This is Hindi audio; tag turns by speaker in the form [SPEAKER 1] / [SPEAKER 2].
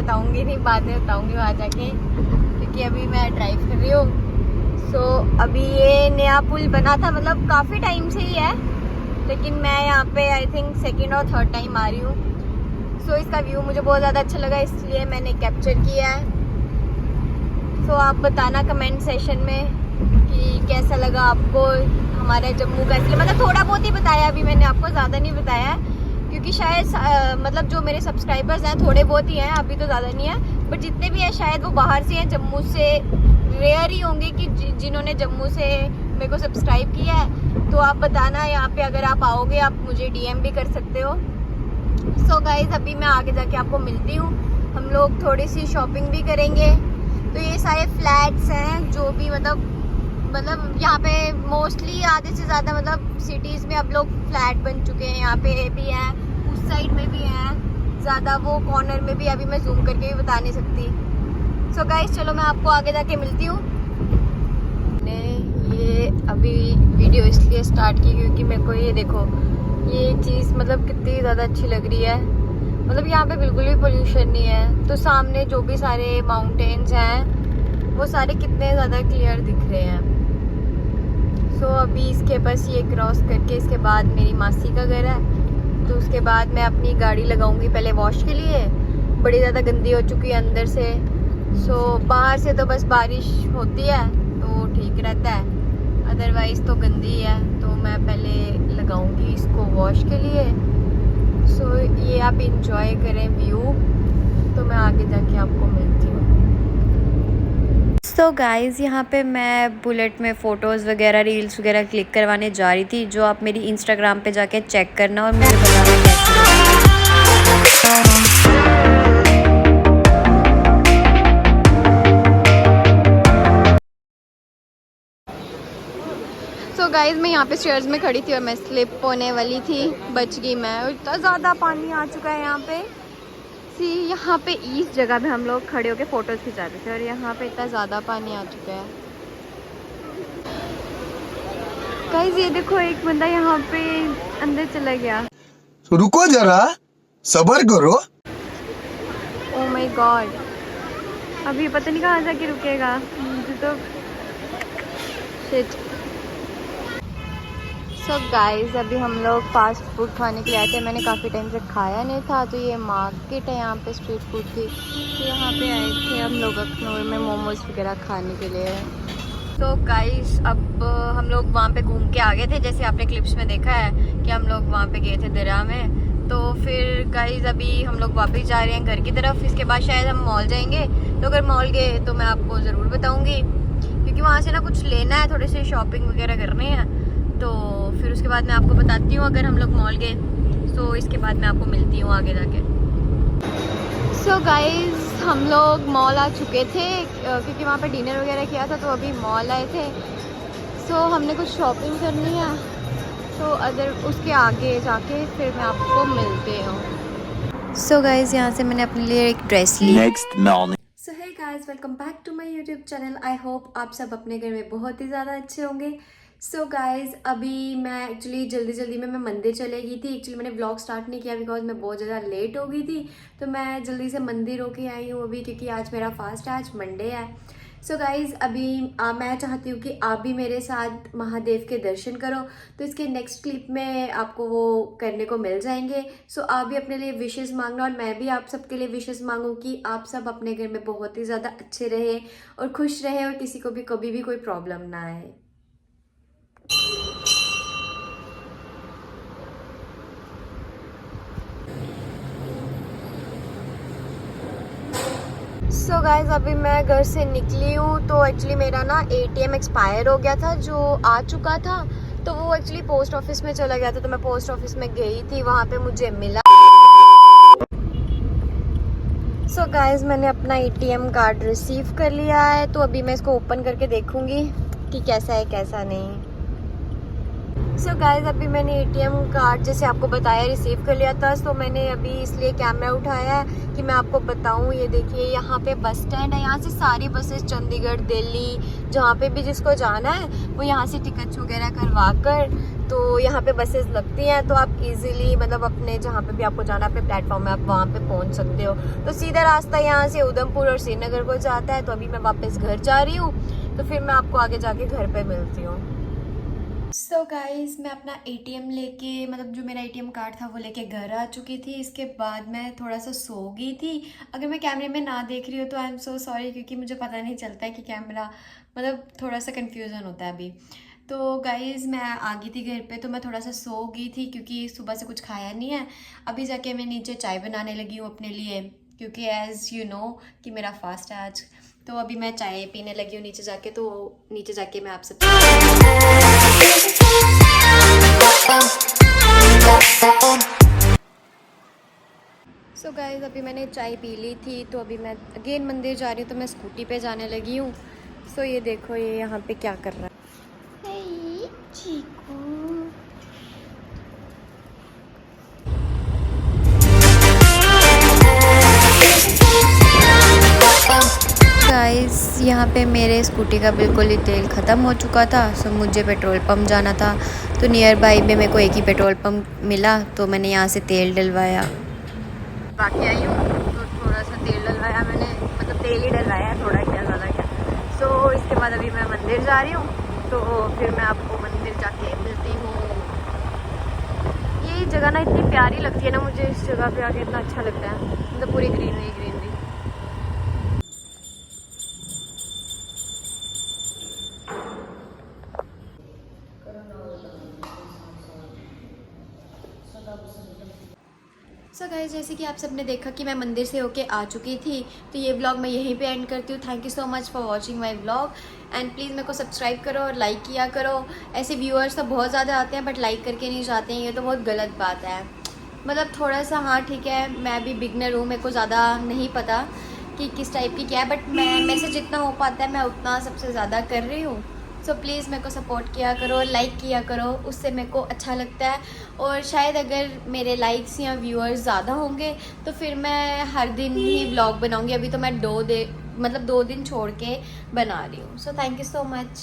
[SPEAKER 1] बताऊंगी नहीं, बाद में बताऊंगी वहाँ जाके, क्योंकि अभी मैं ड्राइव कर रही हूँ। सो अभी ये नया पुल बना था, मतलब काफ़ी टाइम से ही है, लेकिन मैं यहाँ पे आई थिंक सेकेंड और थर्ड टाइम आ रही हूँ। सो इसका व्यू मुझे बहुत ज़्यादा अच्छा लगा, इसलिए मैंने कैप्चर किया है। सो आप बताना कमेंट सेशन में कि कैसा लगा आपको हमारा जम्मू का। इसलिए मतलब थोड़ा बहुत ही बताया अभी मैंने आपको, ज़्यादा नहीं बताया, क्योंकि शायद मतलब जो मेरे सब्सक्राइबर्स हैं थोड़े बहुत ही हैं, अभी तो ज़्यादा नहीं है, बट जितने भी हैं शायद वो बाहर से हैं, जम्मू से रेयर ही होंगे कि जिन्होंने जम्मू से मेरे को सब्सक्राइब किया है। तो आप बताना यहाँ पे, अगर आप आओगे आप मुझे DM भी कर सकते हो। सो गाइज अभी मैं आगे जाके आपको मिलती हूँ, हम लोग थोड़ी सी शॉपिंग भी करेंगे। तो ये सारे फ्लैट्स हैं जो भी मतलब यहाँ पे मोस्टली आधे से ज़्यादा मतलब सिटीज़ में अब लोग फ्लैट बन चुके हैं। यहाँ पे भी हैं, उस साइड में भी हैं ज़्यादा, वो कॉर्नर में भी अभी मैं जूम करके भी बता नहीं सकती। सो गाइस चलो मैं आपको आगे जाके मिलती हूँ। मैंने ये अभी वीडियो इसलिए स्टार्ट की क्योंकि मेरे को ये देखो, ये चीज़ मतलब कितनी ज़्यादा अच्छी लग रही है। मतलब यहाँ पे बिल्कुल भी पोल्यूशन नहीं है, तो सामने जो भी सारे माउंटेन्स हैं वो सारे कितने ज़्यादा क्लियर दिख रहे हैं। सो अभी इसके बस ये क्रॉस करके इसके बाद मेरी मासी का घर है, तो उसके बाद मैं अपनी गाड़ी लगाऊंगी पहले वॉश के लिए, बड़ी ज़्यादा गंदी हो चुकी है अंदर से। सो बाहर से तो बस बारिश होती है तो ठीक रहता है, अदरवाइज़ तो गंदी है, तो मैं पहले लगाऊंगी इसको वॉश के लिए। सो ये आप इंजॉय करें व्यू, तो मैं आगे जाके आपको मिलती हूँ। सो गाइज़ यहाँ पे मैं बुलेट में फ़ोटोज़ वगैरह रील्स वगैरह क्लिक करवाने जा रही थी, जो आप मेरी इंस्टाग्राम पे जाके चेक करना और मुझे बताना कैसी। सो गाइज़ मैं यहाँ पे स्टेयर्स में खड़ी थी और मैं स्लिप होने वाली थी, बच गई मैं। और इतना ज़्यादा पानी आ चुका है यहाँ पे। सी यहाँ पे इस जगह पे हम लोग खड़े होके फ़ोटोज़ खिंचा रहे थे और यहाँ पे इतना ज़्यादा पानी आ चुका है। गाइस ये देखो, एक बंदा यहाँ पे अंदर चला गया।
[SPEAKER 2] रुको जरा, सब्र करो।
[SPEAKER 1] ओह माय गॉड, अभी पता नहीं कहाँ जाके रुकेगा, मुझे तो शिट। सो गाइस अभी हम लोग फास्ट फूड खाने के लिए आए थे, मैंने काफ़ी टाइम से खाया नहीं था, तो ये मार्केट है यहाँ पे, स्ट्रीट फूड की, तो यहाँ पे आए थे हम लोग अखनूर में मोमोज़ वगैरह खाने के लिए। तो गाइस अब हम लोग वहाँ पे घूम के आ गए थे, जैसे आपने क्लिप्स में देखा है कि हम लोग वहाँ पे गए थे दरा में। तो फिर गाइस अभी हम लोग वापस जा रहे हैं घर की तरफ, इसके बाद शायद हम मॉल जाएंगे। तो अगर मॉल गए तो मैं आपको ज़रूर बताऊँगी, क्योंकि वहाँ से ना कुछ लेना है, थोड़े से शॉपिंग वगैरह करने हैं, तो फिर उसके बाद मैं आपको बताती हूँ अगर हम लोग मॉल गए। तो इसके बाद मैं आपको मिलती हूँ आगे जाके। सो गाइस हम लोग मॉल आ चुके थे, क्योंकि वहाँ पे डिनर वगैरह किया था, तो अभी मॉल आए थे। सो हमने कुछ शॉपिंग करनी है, तो अगर उसके आगे जाके फिर मैं आपको मिलती हूँ। सो गाइस यहाँ से मैंने अपने लिए एक ड्रेस ली।
[SPEAKER 3] Next morning.
[SPEAKER 1] So hey guys, welcome back to my YouTube channel. I hope आप सब अपने घर में बहुत ही ज़्यादा अच्छे होंगे। सो गाइस अभी मैं एक्चुअली जल्दी में मैं मंदिर चले गई थी। एक्चुअली मैंने व्लॉग स्टार्ट नहीं किया बिकॉज मैं बहुत ज़्यादा लेट हो गई थी, तो मैं जल्दी से मंदिर होके आई हूँ अभी, क्योंकि आज मेरा फास्ट है, आज मंडे है। सो गाइज़ अभी मैं चाहती हूँ कि आप भी मेरे साथ महादेव के दर्शन करो, तो इसके नेक्स्ट क्लिप में आपको वो करने को मिल जाएंगे। सो आप भी अपने लिए विशेस मांगना और मैं भी आप सबके लिए विशेस मांगूँ कि आप सब अपने घर में बहुत ही ज़्यादा अच्छे रहे और खुश रहे और किसी को भी कभी भी कोई प्रॉब्लम ना आए। सो गाइज अभी मैं घर से निकली हूँ, तो एक्चुअली मेरा ना ATM एक्सपायर हो गया था, जो आ चुका था, तो वो एक्चुअली पोस्ट ऑफिस में चला गया था, तो मैं पोस्ट ऑफिस में गई थी, वहाँ पे मुझे मिला। सो गाइज मैंने अपना ATM कार्ड रिसीव कर लिया है, तो अभी मैं इसको ओपन करके देखूँगी कि कैसा है कैसा नहीं। सो गाइज अभी मैंने ATM कार्ड जैसे आपको बताया रिसीव कर लिया था, तो मैंने अभी इसलिए कैमरा उठाया है कि मैं आपको बताऊं। ये देखिए यहाँ पे बस स्टैंड है, यहाँ से सारी बसेस चंडीगढ़, दिल्ली, जहाँ पे भी जिसको जाना है वो यहाँ से टिकट्स वगैरह करवा कर तो यहाँ पे बसेस लगती हैं, तो आप इजीली मतलब अपने जहाँ पे भी आपको जाना है अपने प्लेटफॉर्म में आप वहाँ पे पहुँच सकते हो। तो सीधा रास्ता यहाँ से उधमपुर और श्रीनगर को जाता है। तो अभी मैं वापस घर जा रही हूँ, तो फिर मैं आपको आगे जाके घर पे मिलती हूँ। सो गाइस, मैं अपना एटीएम लेके मतलब जो मेरा एटीएम कार्ड था वो लेके घर आ चुकी थी। इसके बाद मैं थोड़ा सा सो गई थी। अगर मैं कैमरे में ना देख रही हूँ तो आई एम सो सॉरी, क्योंकि मुझे पता नहीं चलता है कि कैमरा मतलब थोड़ा सा कन्फ्यूज़न होता है अभी। तो गाइस मैं आ गई थी घर पे, तो मैं थोड़ा सा सो गई थी क्योंकि सुबह से कुछ खाया नहीं है। अभी जाके मैं नीचे चाय बनाने लगी हूँ अपने लिए, क्योंकि एज़ यू नो कि मेरा फास्ट है आज। तो अभी मैं चाय पीने लगी हूँ नीचे जाके, तो नीचे जाके मैं आपसे सो गाइस अभी मैंने चाय पी ली थी, तो अभी मैं अगेन मंदिर जा रही हूँ। तो मैं स्कूटी पे जाने लगी हूँ। सो ये देखो ये यहाँ पे क्या कर रहा है। हे चीकू, गाइस यहाँ पे मेरे स्कूटी का बिल्कुल ही तेल ख़त्म हो चुका था। सो मुझे पेट्रोल पंप जाना था, तो नियर बाई में मेरे को एक ही पेट्रोल पंप मिला, तो मैंने यहाँ से तेल डलवाया। बाकी आई हूँ तो थोड़ा सा तेल डलवाया मैंने, मतलब तेल ही डलवाया, थोड़ा क्या ज़्यादा क्या। सो इसके बाद अभी मैं मंदिर जा रही हूँ, तो फिर मैं आपको मंदिर जाके मिलती हूँ। ये जगह ना इतनी प्यारी लगती है ना मुझे, इस जगह पे आके इतना अच्छा लगता है, मतलब पूरी ग्रीनरी ग्रीनरी। सो गाइस जैसे कि आप सबने देखा कि मैं मंदिर से होके आ चुकी थी, तो ये व्लॉग मैं यहीं पे एंड करती हूँ। Thank you so much for watching my vlog and please मेरे को सब्सक्राइब करो और लाइक किया करो। ऐसे व्यूअर्स तो बहुत ज़्यादा आते हैं बट लाइक करके नहीं जाते हैं, ये तो बहुत गलत बात है। मतलब थोड़ा सा हाँ ठीक है, मैं भी बिगनर हूँ, मेरे को ज़्यादा नहीं पता कि किस टाइप की क्या है, बट मैं से जितना हो पाता है मैं उतना सबसे ज़्यादा कर रही हूँ। सो प्लीज़ मेरे को सपोर्ट किया करो, लाइक किया करो, उससे मेरे को अच्छा लगता है। और शायद अगर मेरे लाइक्स या व्यूअर्स ज़्यादा होंगे तो फिर मैं हर दिन ही व्लॉग बनाऊंगी। अभी तो मैं 2 दिन छोड़ के बना रही हूँ। So thank you so much.